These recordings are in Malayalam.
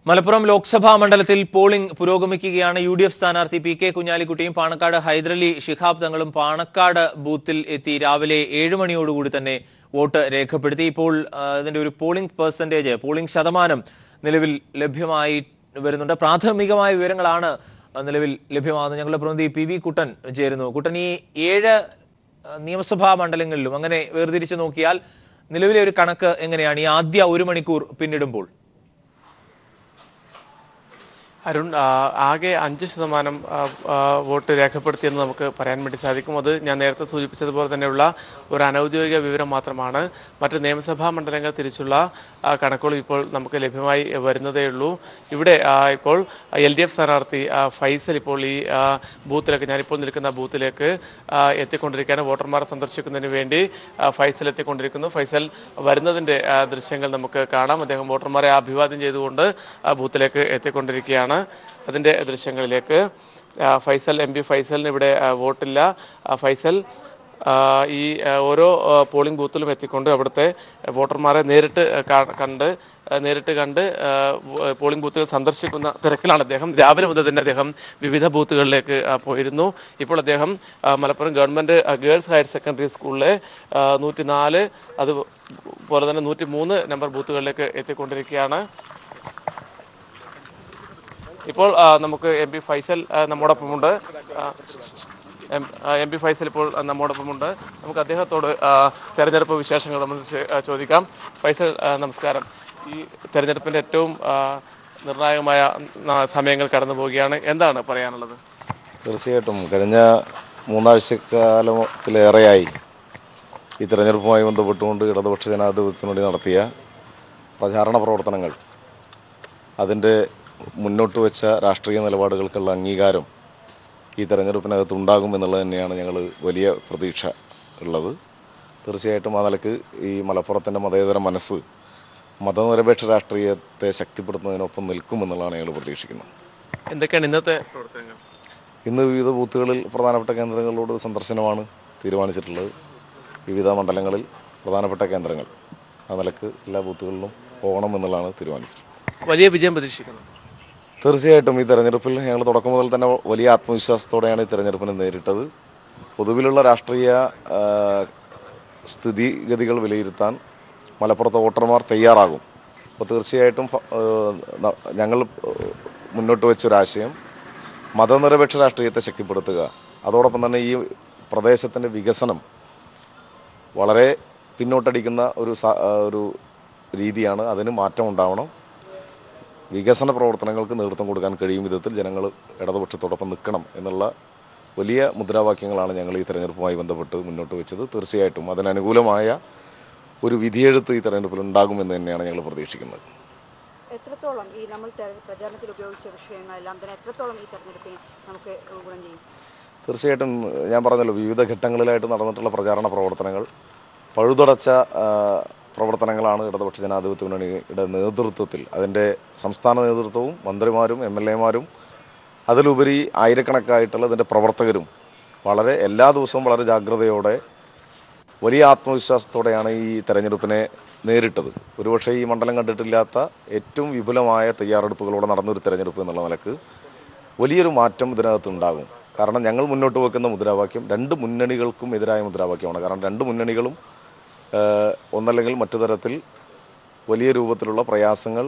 മലപ്പുറം ലോക്സഭാ മണ്ഡലത്തിൽ പോളിംഗ് പുരോഗമിക്കുകയാണ്. യു.ഡി.എഫ് സ്ഥാനാർത്ഥി പി.കെ. കുഞ്ഞാലിക്കുട്ടിയും പാണക്കാട് ഹൈദരലി ശിഹാബ് തങ്ങളും പാണക്കാട് ബൂത്തിൽ എത്തി രാവിലെ 7 മണിയോടുകൂടി തന്നെ വോട്ട് രേഖപ്പെടുത്തി. ഇപ്പോൾ ഇതിന്റെ ഒരു പോളിംഗ് ശതമാനം നിലവിൽ ലഭ്യമായി വരുന്നുണ്ട്. പ്രാഥമികമായ വിവരങ്ങളാണ് നിലവിൽ ലഭ്യമാകുന്നത്. ഞങ്ങളുടെ പ്രതിനിധി പി.വി. കുട്ടൻ ചേരുന്നു. കുട്ടൻ, ഈ 7 നിയമസഭാ മണ്ഡലങ്ങളിലും അങ്ങനെ വേർതിരിച്ച് നോക്കിയാൽ നിലവിലെ ഒരു കണക്ക് എങ്ങനെയാണ് ഈ ആദ്യ 1 മണിക്കൂർ പിന്നിടുമ്പോൾ? അരുൺ, ആകെ 5% വോട്ട് രേഖപ്പെടുത്തിയെന്ന് നമുക്ക് പറയാൻ വേണ്ടി സാധിക്കും. അത് ഞാൻ നേരത്തെ സൂചിപ്പിച്ചതുപോലെ തന്നെയുള്ള ഒരു അനൗദ്യോഗിക വിവരം മാത്രമാണ്. മറ്റ് നിയമസഭാ മണ്ഡലങ്ങൾ തിരിച്ചുള്ള കണക്കുകൾ ഇപ്പോൾ നമുക്ക് ലഭ്യമായി വരുന്നതേ ഉള്ളൂ. ഇവിടെ ഇപ്പോൾ LDF സ്ഥാനാർത്ഥി ഫൈസൽ ഇപ്പോൾ ഈ ബൂത്തിലേക്ക്, ഞാനിപ്പോൾ നിൽക്കുന്ന ബൂത്തിലേക്ക് എത്തിക്കൊണ്ടിരിക്കുകയാണ്. വോട്ടർമാരെ സന്ദർശിക്കുന്നതിന് വേണ്ടി ഫൈസൽ എത്തിക്കൊണ്ടിരിക്കുന്നു. ഫൈസൽ വരുന്നതിൻ്റെ ദൃശ്യങ്ങൾ നമുക്ക് കാണാം. അദ്ദേഹം വോട്ടർമാരെ അഭിവാദ്യം ചെയ്തുകൊണ്ട് ബൂത്തിലേക്ക് എത്തിക്കൊണ്ടിരിക്കുകയാണ്. അതിൻ്റെ ദൃശ്യങ്ങളിലേക്ക് ഫൈസൽ MP ഫൈസലിന് ഇവിടെ വോട്ടില്ല. ഫൈസൽ ഈ ഓരോ പോളിംഗ് ബൂത്തിലും എത്തിക്കൊണ്ട് അവിടുത്തെ വോട്ടർമാരെ നേരിട്ട് കണ്ട് പോളിംഗ് ബൂത്തുകൾ സന്ദർശിക്കുന്ന തിരക്കിലാണ് അദ്ദേഹം. രാവിലെ മുതൽ തന്നെ അദ്ദേഹം വിവിധ ബൂത്തുകളിലേക്ക് പോയിരുന്നു. ഇപ്പോൾ അദ്ദേഹം Malappuram government girls higher secondary സ്കൂളിലെ 104 അതുപോലെ തന്നെ 103 നമ്പർ ബൂത്തുകളിലേക്ക് എത്തിക്കൊണ്ടിരിക്കുകയാണ്. ഇപ്പോൾ നമുക്ക് MP ഫൈസൽ നമ്മോടൊപ്പമുണ്ട്. MP ഫൈസൽ ഇപ്പോൾ നമ്മോടൊപ്പമുണ്ട്. നമുക്ക് അദ്ദേഹത്തോട് തെരഞ്ഞെടുപ്പ് വിശേഷങ്ങൾ സംബന്ധിച്ച് ചോദിക്കാം. ഫൈസൽ, നമസ്കാരം. ഈ തെരഞ്ഞെടുപ്പിൻ്റെ ഏറ്റവും നിർണായകമായ സമയങ്ങൾ കടന്നു പോവുകയാണ്. എന്താണ് പറയാനുള്ളത്? തീർച്ചയായിട്ടും കഴിഞ്ഞ 3 ആഴ്ചക്കാലത്തിലേറെയായി ഈ തെരഞ്ഞെടുപ്പുമായി ബന്ധപ്പെട്ടുകൊണ്ട് ഇടതുപക്ഷ ജനാധിപത്യത്തിന് വേണ്ടി നടത്തിയ പ്രചാരണ പ്രവർത്തനങ്ങൾ, അതിൻ്റെ മുന്നോട്ട് വെച്ച രാഷ്ട്രീയ നിലപാടുകൾക്കുള്ള അംഗീകാരം ഈ തെരഞ്ഞെടുപ്പിനകത്ത് ഉണ്ടാകും എന്നുള്ളത് തന്നെയാണ് ഞങ്ങൾ വലിയ പ്രതീക്ഷ ഉള്ളത്. തീർച്ചയായിട്ടും ആ നിലക്ക് ഈ മലപ്പുറത്തിൻ്റെ മതേതര മനസ്സ് മതനിരപേക്ഷ രാഷ്ട്രീയത്തെ ശക്തിപ്പെടുത്തുന്നതിനൊപ്പം നിൽക്കുമെന്നുള്ളതാണ് ഞങ്ങൾ പ്രതീക്ഷിക്കുന്നത്. എന്തൊക്കെയാണ് ഇന്നത്തെ പ്രവർത്തനങ്ങൾ? ഇന്ന് വിവിധ ബൂത്തുകളിൽ പ്രധാനപ്പെട്ട കേന്ദ്രങ്ങളോട് സന്ദർശനമാണ് തീരുമാനിച്ചിട്ടുള്ളത്. വിവിധ മണ്ഡലങ്ങളിൽ പ്രധാനപ്പെട്ട കേന്ദ്രങ്ങൾ ആ നിലക്ക് എല്ലാ ബൂത്തുകളിലും പോകണം എന്നുള്ളതാണ് തീരുമാനിച്ചിട്ടുള്ളത്. വലിയ വിജയം പ്രതീക്ഷിക്കുന്നു. തീർച്ചയായിട്ടും ഈ തെരഞ്ഞെടുപ്പിൽ ഞങ്ങൾ തുടക്കം മുതൽ തന്നെ വലിയ ആത്മവിശ്വാസത്തോടെയാണ് ഈ തെരഞ്ഞെടുപ്പിനെ നേരിട്ടത്. പൊതുവിലുള്ള രാഷ്ട്രീയ സ്ഥിതിഗതികൾ വിലയിരുത്താൻ മലപ്പുറത്തെ വോട്ടർമാർ തയ്യാറാകും. അപ്പോൾ തീർച്ചയായിട്ടും ഞങ്ങൾ മുന്നോട്ട് വെച്ചൊരാശയം മതനിരപേക്ഷ രാഷ്ട്രീയത്തെ ശക്തിപ്പെടുത്തുക, അതോടൊപ്പം തന്നെ ഈ പ്രദേശത്തിൻ്റെ വികസനം വളരെ പിന്നോട്ടടിക്കുന്ന ഒരു രീതിയാണ്. അതിന് മാറ്റം ഉണ്ടാവണം. വികസന പ്രവർത്തനങ്ങൾക്ക് നേതൃത്വം കൊടുക്കാൻ കഴിയും വിധത്തിൽ ജനങ്ങൾ ഇടതുപക്ഷത്തോടൊപ്പം നിൽക്കണം എന്നുള്ള വലിയ മുദ്രാവാക്യങ്ങളാണ് ഞങ്ങൾ ഈ തെരഞ്ഞെടുപ്പുമായി ബന്ധപ്പെട്ട് മുന്നോട്ട് വെച്ചത്. തീർച്ചയായിട്ടും അതിനനുകൂലമായ ഒരു വിധിയെഴുത്ത് ഈ തെരഞ്ഞെടുപ്പിൽ ഉണ്ടാകുമെന്ന് തന്നെയാണ് ഞങ്ങൾ പ്രതീക്ഷിക്കുന്നത്. എത്രത്തോളം ഈ നമ്മൾ പ്രചാരണത്തിൽ ഉപയോഗിച്ച വിഷയങ്ങളെല്ലാം തന്നെ എത്രത്തോളം ഈ തെരഞ്ഞെടുപ്പിന് നമുക്ക് ഗുണം ചെയ്യും? തീർച്ചയായിട്ടും ഞാൻ പറഞ്ഞല്ലോ, വിവിധ ഘട്ടങ്ങളിലായിട്ട് നടന്നിട്ടുള്ള പ്രചാരണ പ്രവർത്തനങ്ങൾ പഴുതടച്ച പ്രവർത്തനങ്ങളാണ് ഇടതുപക്ഷ ജനാധിപത്യ മുന്നണിയുടെ നേതൃത്വത്തിൽ, അതിൻ്റെ സംസ്ഥാന നേതൃത്വവും മന്ത്രിമാരും MLA മാരും അതിലുപരി ആയിരക്കണക്കായിട്ടുള്ള ഇതിൻ്റെ പ്രവർത്തകരും എല്ലാ ദിവസവും വളരെ ജാഗ്രതയോടെ വലിയ ആത്മവിശ്വാസത്തോടെയാണ് ഈ തെരഞ്ഞെടുപ്പിനെ നേരിട്ടത്. ഒരുപക്ഷെ ഈ മണ്ഡലം കണ്ടിട്ടില്ലാത്ത ഏറ്റവും വിപുലമായ തയ്യാറെടുപ്പുകളോടെ നടന്നൊരു തെരഞ്ഞെടുപ്പ് എന്നുള്ള നിലക്ക് വലിയൊരു മാറ്റം ഇതിനകത്ത് ഉണ്ടാകും. കാരണം ഞങ്ങൾ മുന്നോട്ട് വെക്കുന്ന മുദ്രാവാക്യം 2 മുന്നണികൾക്കും എതിരായ മുദ്രാവാക്യമാണ്. കാരണം 2 മുന്നണികളും ഒന്നല്ലെങ്കിൽ മറ്റു തരത്തിൽ വലിയ രൂപത്തിലുള്ള പ്രയാസങ്ങൾ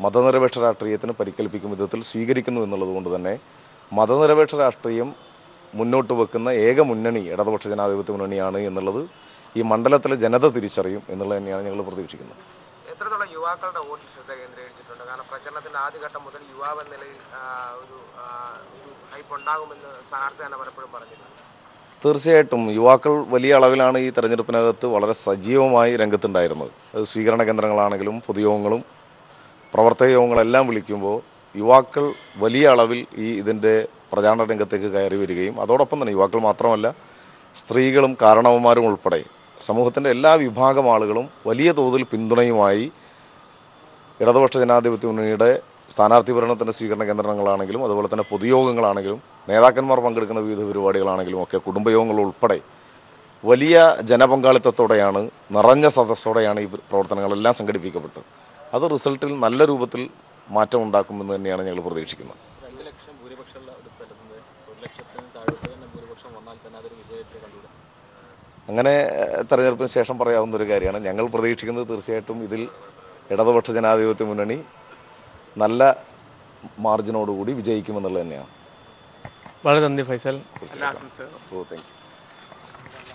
മതനിരപേക്ഷ രാഷ്ട്രീയത്തിന് പരിക്കേൽപ്പിക്കും വിധത്തിൽ സ്വീകരിക്കുന്നു എന്നുള്ളതുകൊണ്ട് തന്നെ മതനിരപേക്ഷ രാഷ്ട്രീയം മുന്നോട്ട് വെക്കുന്ന ഏക മുന്നണി ഇടതുപക്ഷ ജനാധിപത്യ മുന്നണിയാണ് എന്നുള്ളത് ഈ മണ്ഡലത്തിലെ ജനത തിരിച്ചറിയും എന്നുള്ളത് തന്നെയാണ് ഞങ്ങൾ പ്രതീക്ഷിക്കുന്നത്. എത്രത്തോളം യുവാക്കളുടെ വോട്ടിൽ ശ്രദ്ധ കേന്ദ്രീകരിച്ചിട്ടുണ്ട്? കാരണം പ്രചരണത്തിൻ്റെ ആദ്യഘട്ടം മുതൽ യുവാവ് എന്ന നിലയിൽ ഒരു ഹൈപ്പ് ഉണ്ടാകുമെന്ന് സ്ഥാനാർത്ഥി തന്നെ പലപ്പോഴും പറഞ്ഞിട്ടുണ്ട്. തീർച്ചയായിട്ടും യുവാക്കൾ വലിയ അളവിലാണ് ഈ തെരഞ്ഞെടുപ്പിനകത്ത് വളരെ സജീവമായി രംഗത്തുണ്ടായിരുന്നത്. അത് സ്വീകരണ കേന്ദ്രങ്ങളാണെങ്കിലും പൊതുയോഗങ്ങളും പ്രവർത്തക യോഗങ്ങളെല്ലാം വിളിക്കുമ്പോൾ യുവാക്കൾ വലിയ അളവിൽ ഇതിൻ്റെ പ്രചാരണ രംഗത്തേക്ക് കയറി വരികയും അതോടൊപ്പം തന്നെ യുവാക്കൾ മാത്രമല്ല സ്ത്രീകളും കാരണവന്മാരും ഉൾപ്പെടെ സമൂഹത്തിൻ്റെ എല്ലാ വിഭാഗം ആളുകളും വലിയ തോതിൽ പിന്തുണയുമായി ഇടതുപക്ഷ ജനാധിപത്യ മുന്നണിയുടെ സ്ഥാനാർത്ഥി ഭരണത്തിൻ്റെ സ്വീകരണ കേന്ദ്രങ്ങളാണെങ്കിലും അതുപോലെ തന്നെ പൊതുയോഗങ്ങളാണെങ്കിലും നേതാക്കന്മാർ പങ്കെടുക്കുന്ന വിവിധ പരിപാടികളാണെങ്കിലും ഒക്കെ കുടുംബയോഗങ്ങൾ ഉൾപ്പെടെ വലിയ ജനപങ്കാളിത്തത്തോടെയാണ്, നിറഞ്ഞ സദസ്സോടെയാണ് ഈ പ്രവർത്തനങ്ങളെല്ലാം സംഘടിപ്പിക്കപ്പെട്ടത്. അത് റിസൾട്ടിൽ നല്ല രൂപത്തിൽ മാറ്റം ഉണ്ടാക്കുമെന്ന് തന്നെയാണ് ഞങ്ങൾ പ്രതീക്ഷിക്കുന്നത്. അങ്ങനെ തെരഞ്ഞെടുപ്പിന് ശേഷം പറയാവുന്ന ഒരു കാര്യമാണ്. ഞങ്ങൾ പ്രതീക്ഷിക്കുന്നത് തീർച്ചയായിട്ടും ഇതിൽ ഇടതുപക്ഷ ജനാധിപത്യ മുന്നണി നല്ല മാർജിനോടുകൂടി വിജയിക്കുമെന്നുള്ളത് തന്നെയാണ്. വളരെ നന്ദി ഫൈസൽ. Thank you.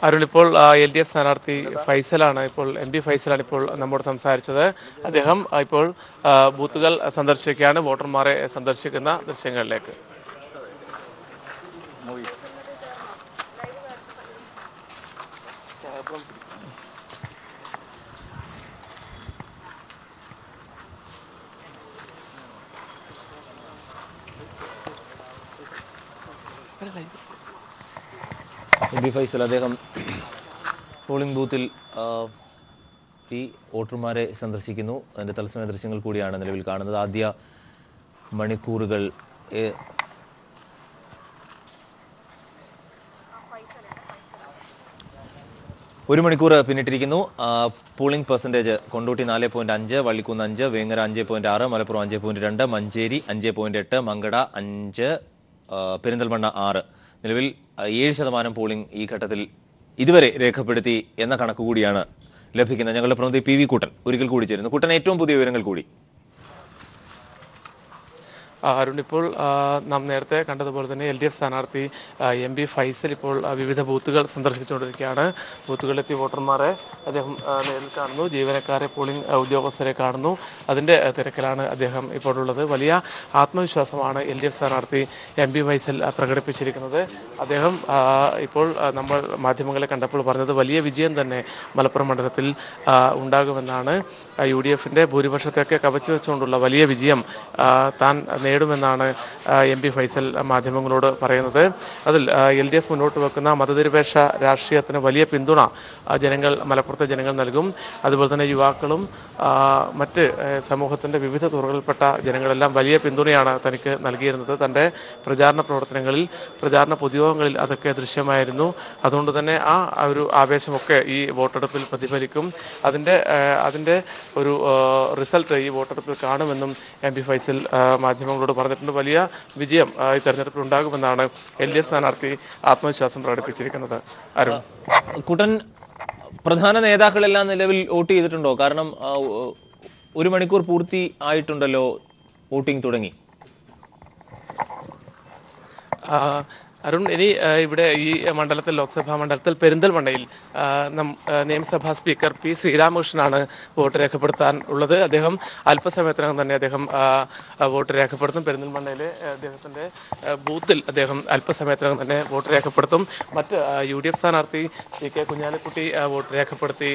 അരുൺ, ഇപ്പോൾ LDF സ്ഥാനാർത്ഥി ഫൈസലാണ്, ഇപ്പോൾ MP ഫൈസലാണ് ഇപ്പോൾ നമ്മോട് സംസാരിച്ചത്. അദ്ദേഹം ഇപ്പോൾ ബൂത്തുകൾ സന്ദർശിക്കുകയാണ്. വോട്ടർമാരെ സന്ദർശിക്കുന്ന ദൃശ്യങ്ങളിലേക്ക്. MP ഫൈസൽ അദ്ദേഹം പോളിംഗ് ബൂത്തിൽ ഈ വോട്ടർമാരെ സന്ദർശിക്കുന്നു. അതിൻ്റെ തത്സമയ ദൃശ്യങ്ങൾ കൂടിയാണ് നിലവിൽ കാണുന്നത്. ആദ്യ മണിക്കൂറുകൾ ഒരു മണിക്കൂർ പിന്നിട്ടിരിക്കുന്നു. Polling percentage Kondotty 4.5, Vallikkunnu 5, Vengara 5.6, Malappuram 5.2, Manjeri 5.8, Mankada 5, Perinthalmanna 6. നിലവിൽ 7% പോളിംഗ് ഈ ഘട്ടത്തിൽ ഇതുവരെ രേഖപ്പെടുത്തി എന്ന കണക്ക് കൂടിയാണ് ലഭിക്കുന്നത്. ഞങ്ങളുടെ പ്രതിനിധി PV കുട്ടൻ ഒരിക്കൽ കൂടി ചേരുന്നു. കുട്ടൻ, ഏറ്റവും പുതിയ വിവരങ്ങൾ കൂടി. അരുൺ, ഇപ്പോൾ നാം നേരത്തെ കണ്ടതുപോലെ തന്നെ LDF സ്ഥാനാർത്ഥി MP ഫൈസൽ ഇപ്പോൾ വിവിധ ബൂത്തുകൾ സന്ദർശിച്ചുകൊണ്ടിരിക്കുകയാണ്. ബൂത്തുകളിലെത്തിയ വോട്ടർമാരെ അദ്ദേഹം നേരിൽ കാണുന്നു, ജീവനക്കാരെ, പോളിംഗ് ഉദ്യോഗസ്ഥരെ കാണുന്നു. അതിൻ്റെ തിരക്കിലാണ് അദ്ദേഹം ഇപ്പോഴുള്ളത്. വലിയ ആത്മവിശ്വാസമാണ് LDF സ്ഥാനാർത്ഥി MP ഫൈസൽ പ്രകടിപ്പിച്ചിരിക്കുന്നത്. അദ്ദേഹം ഇപ്പോൾ നമ്മൾ മാധ്യമങ്ങളെ കണ്ടപ്പോൾ പറഞ്ഞത് വലിയ വിജയം തന്നെ മലപ്പുറം മണ്ഡലത്തിൽ ഉണ്ടാകുമെന്നാണ്. UDF-ന്റെ ഭൂരിപക്ഷത്തെയൊക്കെ കവച്ചു വെച്ചുകൊണ്ടുള്ള വലിയ വിജയം താൻ നേടുമെന്നാണ് MP ഫൈസൽ മാധ്യമങ്ങളോട് പറയുന്നത്. അതിൽ LDF മുന്നോട്ട് വെക്കുന്ന മതനിരപേക്ഷ രാഷ്ട്രീയത്തിന് വലിയ പിന്തുണ മലപ്പുറത്തെ ജനങ്ങൾ നൽകും. അതുപോലെ തന്നെ യുവാക്കളും മറ്റ് സമൂഹത്തിൻ്റെ വിവിധ തുറകളിൽപ്പെട്ട ജനങ്ങളെല്ലാം വലിയ പിന്തുണയാണ് തനിക്ക് നൽകിയിരുന്നത്. തൻ്റെ പ്രചാരണ പ്രവർത്തനങ്ങളിൽ, പ്രചാരണ പൊതുയോഗങ്ങളിൽ അതൊക്കെ ദൃശ്യമായിരുന്നു. അതുകൊണ്ട് തന്നെ ആ ഒരു ആവേശമൊക്കെ ഈ വോട്ടെടുപ്പിൽ പ്രതിഫലിക്കും. അതിൻ്റെ ഒരു റിസൾട്ട് ഈ വോട്ടെടുപ്പിൽ കാണുമെന്നും MP ഫൈസൽ മാധ്യമങ്ങളോട് പറഞ്ഞിട്ടുണ്ട്. വലിയ വിജയം ഈ തെരഞ്ഞെടുപ്പിൽ ഉണ്ടാകുമെന്നാണ് LDF സ്ഥാനാർത്ഥി ആത്മവിശ്വാസം പ്രകടിപ്പിച്ചിരിക്കുന്നത്. അരുൺ, കുട്ടൻ, പ്രധാന നേതാക്കളെല്ലാം നിലവിൽ വോട്ട് ചെയ്തിട്ടുണ്ടോ? കാരണം 1 മണിക്കൂർ പൂർത്തി ആയിട്ടുണ്ടല്ലോ, വോട്ടിംഗ് തുടങ്ങി. അരുൺ, ഇനി ഇവിടെ ഈ മണ്ഡലത്തിൽ, ലോക്സഭാ മണ്ഡലത്തിൽ പെരിന്തൽമണ്ണയിൽ നിയമസഭാ സ്പീക്കർ P ശ്രീരാമകൃഷ്ണനാണ് വോട്ട് രേഖപ്പെടുത്താൻ ഉള്ളത്. അദ്ദേഹം അല്പസമയത്തിനകം തന്നെ അദ്ദേഹം വോട്ട് രേഖപ്പെടുത്തും. പെരിന്തൽമണ്ണയിലെ അദ്ദേഹത്തിൻ്റെ ബൂത്തിൽ അദ്ദേഹം അല്പസമയത്തിനകം തന്നെ വോട്ട് രേഖപ്പെടുത്തും. മറ്റ് UDF സ്ഥാനാർത്ഥി PK കുഞ്ഞാലിക്കുട്ടി വോട്ട് രേഖപ്പെടുത്തി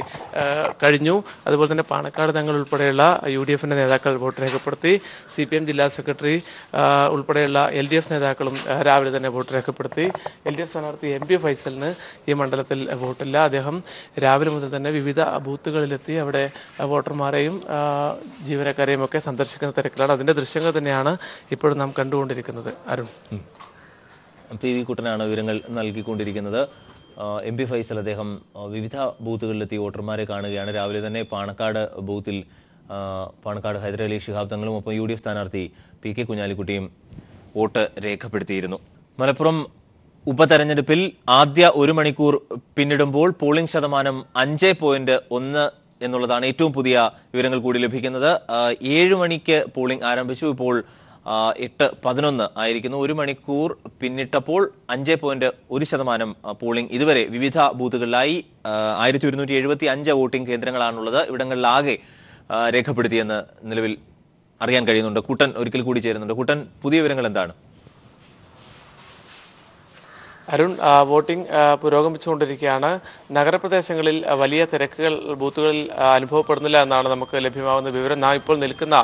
കഴിഞ്ഞു. അതുപോലെ തന്നെ പാണക്കാട് തങ്ങൾ ഉൾപ്പെടെയുള്ള UDF-ൻ്റെ നേതാക്കൾ വോട്ട് രേഖപ്പെടുത്തി. CPM ജില്ലാ സെക്രട്ടറി ഉൾപ്പെടെയുള്ള LDF നേതാക്കളും രാവിലെ തന്നെ വോട്ട് രേഖപ്പെടുത്തി. LDF സ്ഥാനാർത്ഥി MP ഫൈസലിന് ഈ മണ്ഡലത്തിൽ വോട്ടില്ല. അദ്ദേഹം രാവിലെ മുതൽ തന്നെ വിവിധ ബൂത്തുകളിലെത്തി അവിടെ വോട്ടർമാരെയും ജീവനക്കാരെയും ഒക്കെ സന്ദർശിക്കുന്ന തിരക്കിലാണ്. അതിൻ്റെ ദൃശ്യങ്ങൾ തന്നെയാണ് ഇപ്പോഴും നാം കണ്ടുകൊണ്ടിരിക്കുന്നത്. അരുൺ, PV കുട്ടനാണ് വിവരങ്ങൾ നൽകിക്കൊണ്ടിരിക്കുന്നത്. MP ഫൈസൽ അദ്ദേഹം വിവിധ ബൂത്തുകളിലെത്തി വോട്ടർമാരെ കാണുകയാണ്. രാവിലെ തന്നെ പാണക്കാട് ഹൈദരലി ശിഹാബ് തങ്ങളും ഒപ്പം UDF സ്ഥാനാർത്ഥി PK കുഞ്ഞാലിക്കുട്ടിയും വോട്ട് രേഖപ്പെടുത്തിയിരുന്നു. മലപ്പുറം ഉപതെരഞ്ഞെടുപ്പിൽ ആദ്യ 1 മണിക്കൂർ പിന്നിടുമ്പോൾ പോളിംഗ് ശതമാനം 5.1 എന്നുള്ളതാണ് ഏറ്റവും പുതിയ വിവരങ്ങൾ കൂടി ലഭിക്കുന്നത്. 7 മണിക്ക് പോളിംഗ് ആരംഭിച്ചു. ഇപ്പോൾ 8:11 ആയിരിക്കുന്നു. 1 മണിക്കൂർ പിന്നിട്ടപ്പോൾ 5.1% പോളിംഗ് ഇതുവരെ വിവിധ ബൂത്തുകളിലായി 1275 വോട്ടിംഗ് കേന്ദ്രങ്ങളാണുള്ളത്. ഇവിടങ്ങളിലാകെ രേഖപ്പെടുത്തിയെന്ന് നിലവിൽ അറിയാൻ കഴിയുന്നുണ്ട്. കുട്ടൻ ഒരിക്കൽ കൂടി ചേരുന്നുണ്ട്. കുട്ടൻ, പുതിയ വിവരങ്ങൾ എന്താണ്? അരുൺ, വോട്ടിംഗ് പുരോഗമിച്ചുകൊണ്ടിരിക്കുകയാണ്. നഗരപ്രദേശങ്ങളിൽ വലിയ തിരക്കുകൾ ബൂത്തുകളിൽ അനുഭവപ്പെടുന്നില്ല എന്നാണ് നമുക്ക് ലഭ്യമാകുന്ന വിവരം. നാം ഇപ്പോൾ നിൽക്കുന്ന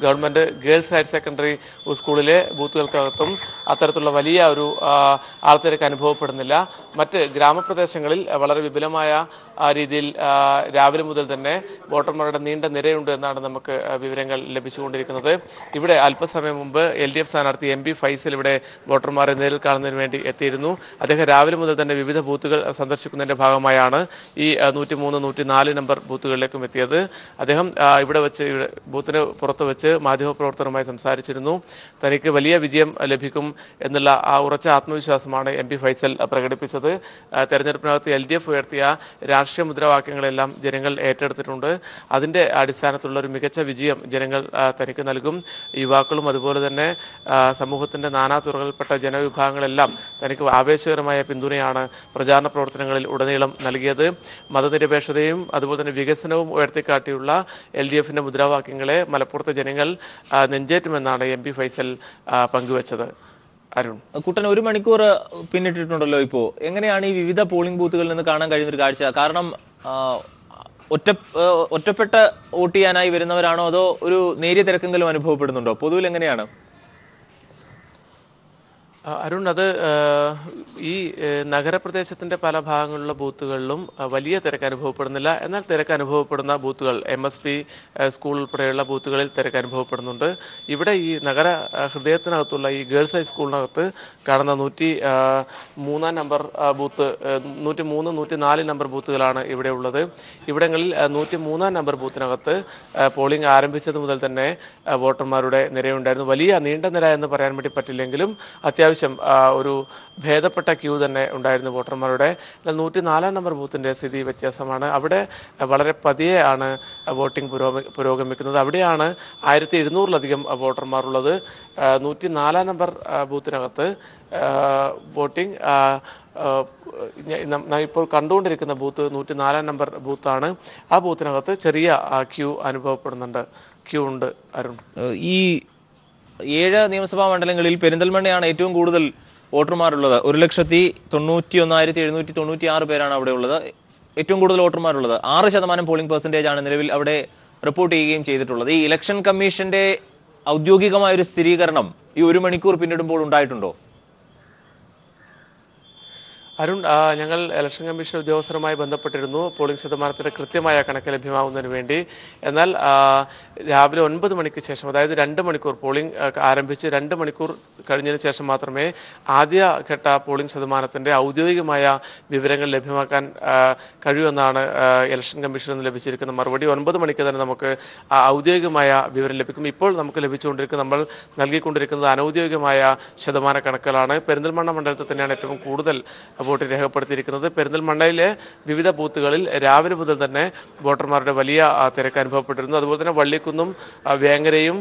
ഗവൺമെൻറ് ഗേൾസ് ഹയർ സെക്കൻഡറി സ്കൂളിലെ ബൂത്തുകൾക്കകത്തും അത്തരത്തിലുള്ള വലിയ ഒരു ആൾത്തിരക്ക് അനുഭവപ്പെടുന്നില്ല. മറ്റ് ഗ്രാമപ്രദേശങ്ങളിൽ വളരെ വിപുലമായ രീതിയിൽ രാവിലെ മുതൽ തന്നെ വോട്ടർമാരുടെ നീണ്ട നിരയുണ്ട് എന്നാണ് നമുക്ക് വിവരങ്ങൾ ലഭിച്ചുകൊണ്ടിരിക്കുന്നത്. ഇവിടെ അല്പസമയം മുമ്പ് LDF സ്ഥാനാർത്ഥി MP ഫൈസൽ ഇവിടെ വോട്ടർമാരെ നേരിൽ കാണുന്നതിന് വേണ്ടി എത്തിയിരുന്നു. അദ്ദേഹം രാവിലെ മുതൽ തന്നെ വിവിധ ബൂത്തുകൾ സന്ദർശിക്കുന്നതിൻ്റെ ഭാഗമായാണ് ഈ 103, 104 നമ്പർ ബൂത്തുകളിലേക്കും എത്തിയത്. അദ്ദേഹം ഇവിടെ വെച്ച് ബൂത്തിന് പുറത്ത് വെച്ച് മാധ്യമപ്രവർത്തകരുമായി സംസാരിച്ചിരുന്നു. തനിക്ക് വലിയ വിജയം ലഭിക്കും എന്നുള്ള ആ ഉറച്ച ആത്മവിശ്വാസമാണ് MP ഫൈസൽ പ്രകടിപ്പിച്ചത്. തെരഞ്ഞെടുപ്പിനകത്ത് LDF ഉയർത്തിയ രാഷ്ട്രീയ മുദ്രാവാക്യങ്ങളെല്ലാം ജനങ്ങൾ ഏറ്റെടുത്തിട്ടുണ്ട്. അതിൻ്റെ അടിസ്ഥാനത്തിലുള്ള ഒരു മികച്ച വിജയം ജനങ്ങൾ തനിക്ക് നൽകും. യുവാക്കളും അതുപോലെ തന്നെ സമൂഹത്തിൻ്റെ നാനാതുറകളിൽപ്പെട്ട ജനവിഭാഗങ്ങളെല്ലാം തനിക്ക് ആവേശകരമായ പിന്തുണയാണ് പ്രചാരണ പ്രവർത്തനങ്ങളിൽ ഉടനീളം നൽകിയത്. മതനിരപേക്ഷതയും അതുപോലെ തന്നെ വികസനവും ഉയർത്തിക്കാട്ടിയുള്ള LDFിൻ്റെ മുദ്രാവാക്യങ്ങളെ മലപ്പുറത്തെ ജനങ്ങൾ നെഞ്ചേറ്റുമെന്നാണ് MP ഫൈസൽ പങ്കുവച്ചത്. അരുൺ, കുട്ടൻ 1 മണിക്കൂർ പിന്നിട്ടിട്ടുണ്ടല്ലോ. ഇപ്പോൾ എങ്ങനെയാണ് ഈ വിവിധ പോളിംഗ് ബൂത്തുകളിൽ നിന്ന് കാണാൻ കഴിയുന്നൊരു കാഴ്ച? കാരണം ഒറ്റപ്പെട്ട വോട്ട് ചെയ്യാനായി വരുന്നവരാണോ അതോ ഒരു നേരിയ തിരക്കെങ്കിലും അനുഭവപ്പെടുന്നുണ്ടോ? പൊതുവിൽ എങ്ങനെയാണ്? അരുൺ, അത് ഈ നഗരപ്രദേശത്തിൻ്റെ പല ഭാഗങ്ങളിലുള്ള ബൂത്തുകളിലും വലിയ തിരക്ക് അനുഭവപ്പെടുന്നില്ല. എന്നാൽ തിരക്ക് അനുഭവപ്പെടുന്ന ബൂത്തുകൾ MSP സ്കൂൾ ഉൾപ്പെടെയുള്ള ബൂത്തുകളിൽ തിരക്ക് അനുഭവപ്പെടുന്നുണ്ട്. ഇവിടെ ഈ നഗര ഹൃദയത്തിനകത്തുള്ള ഈ ഗേൾസ് ഹൈസ്കൂളിനകത്ത് കാണുന്ന 103 നമ്പർ ബൂത്ത്, 103, 104 നമ്പർ ബൂത്തുകളാണ് ഇവിടെ ഉള്ളത്. ഇവിടങ്ങളിൽ 103 നമ്പർ ബൂത്തിനകത്ത് പോളിംഗ് ആരംഭിച്ചത് മുതൽ തന്നെ വോട്ടർമാരുടെ നിരയുണ്ടായിരുന്നു. വലിയ നീണ്ട നിര എന്ന് പറയാൻ വേണ്ടി പറ്റില്ലെങ്കിലും അത്യാവശ്യം ഒരു ഭേദപ്പെട്ട ക്യൂ തന്നെ ഉണ്ടായിരുന്നു വോട്ടർമാരുടെ. എന്നാൽ 104 നമ്പർ ബൂത്തിൻ്റെ സ്ഥിതി വ്യത്യാസമാണ്. അവിടെ വളരെ പതിയെ ആണ് വോട്ടിംഗ് പുരോഗമിക്കുന്നത്. അവിടെയാണ് 1700-ലധികം വോട്ടർമാരുള്ളത്. 104 നമ്പർ ബൂത്തിനകത്ത് വോട്ടിംഗ് ഇപ്പോൾ കണ്ടുകൊണ്ടിരിക്കുന്ന ബൂത്ത് 104 നമ്പർ ബൂത്താണ്. ആ ബൂത്തിനകത്ത് ചെറിയ ക്യൂ അനുഭവപ്പെടുന്നുണ്ട്, ക്യൂ ഉണ്ട്. അരുൺ, ഈ 7 നിയമസഭാ മണ്ഡലങ്ങളിൽ പെരിന്തൽമണ്ണയാണ് ഏറ്റവും കൂടുതൽ വോട്ടർമാരുള്ളത്. 1,91,796 പേരാണ് അവിടെ ഉള്ളത്. ഏറ്റവും കൂടുതൽ വോട്ടർമാരുള്ളത്. 6% പോളിംഗ് പെർസെൻറ്റേജ് ആണ് നിലവിൽ അവിടെ റിപ്പോർട്ട് ചെയ്യുകയും ചെയ്തിട്ടുള്ളത്. ഈ ഇലക്ഷൻ കമ്മീഷന്റെ ഔദ്യോഗികമായ ഒരു സ്ഥിരീകരണം ഈ 1 മണിക്കൂർ പിന്നിടുമ്പോൾ ഉണ്ടായിട്ടുണ്ടോ? അരുൺ, ഞങ്ങൾ ഇലക്ഷൻ കമ്മീഷൻ ഉദ്യോഗസ്ഥരുമായി ബന്ധപ്പെട്ടിരുന്നു പോളിംഗ് ശതമാനത്തിൻ്റെ കൃത്യമായ കണക്ക് ലഭ്യമാവുന്നതിന് വേണ്ടി. എന്നാൽ രാവിലെ 9 മണിക്ക് ശേഷം, അതായത് 2 മണിക്കൂർ പോളിംഗ് ആരംഭിച്ച് 2 മണിക്കൂർ കഴിഞ്ഞതിന് ശേഷം മാത്രമേ ആദ്യഘട്ട പോളിംഗ് ശതമാനത്തിൻ്റെ ഔദ്യോഗികമായ വിവരങ്ങൾ ലഭ്യമാക്കാൻ കഴിയുമെന്നാണ് ഇലക്ഷൻ കമ്മീഷനിൽ നിന്ന് ലഭിച്ചിരിക്കുന്ന മറുപടി. 9 മണിക്ക് തന്നെ നമുക്ക് ഔദ്യോഗികമായ വിവരം ലഭിക്കും. ഇപ്പോൾ നമുക്ക് നമ്മൾ നൽകിക്കൊണ്ടിരിക്കുന്നത് അനൗദ്യോഗികമായ ശതമാന കണക്കുകളാണ്. പെരിന്തൽമണ്ണ മണ്ഡലത്തിൽ തന്നെയാണ് ഏറ്റവും കൂടുതൽ വോട്ട് രേഖപ്പെടുത്തിയിരിക്കുന്നത്. പെരിന്തൽമണ്ണയിലെ വിവിധ ബൂത്തുകളിൽ രാവിലെ മുതൽ തന്നെ വോട്ടർമാരുടെ വലിയ തിരക്ക് അനുഭവപ്പെട്ടിരുന്നു. അതുപോലെ തന്നെ വള്ളിക്കുന്നും വേങ്ങരയും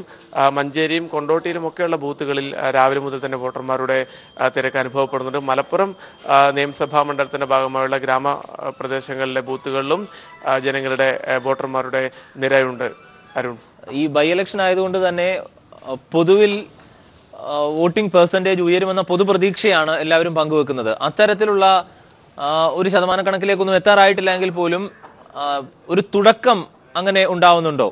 മഞ്ചേരിയും കൊണ്ടോട്ടിയിലും ഒക്കെയുള്ള ബൂത്തുകളിൽ രാവിലെ മുതൽ തന്നെ വോട്ടർമാരുടെ തിരക്ക് അനുഭവപ്പെടുന്നുണ്ട്. മലപ്പുറം നിയമസഭാ മണ്ഡലത്തിൻ്റെ ഭാഗമായുള്ള ഗ്രാമപ്രദേശങ്ങളിലെ ബൂത്തുകളിലും ജനങ്ങളുടെ വോട്ടർമാരുടെ നിരയുണ്ട്. അരുൺ, ഈ ബൈ ഇലക്ഷൻ ആയതുകൊണ്ട് തന്നെ പൊതുവിൽ വോട്ടിംഗ് പെർസെൻറ്റേജ് ഉയരുമെന്ന പൊതുപ്രതീക്ഷയാണ് എല്ലാവരും പങ്കുവെക്കുന്നത്. അത്തരത്തിലുള്ള ഒരു ശതമാനക്കണക്കിലേക്കൊന്നും എത്താറായിട്ടില്ലെങ്കിൽ പോലും ഒരു തുടക്കം അങ്ങനെ ഉണ്ടാവുന്നുണ്ടോ?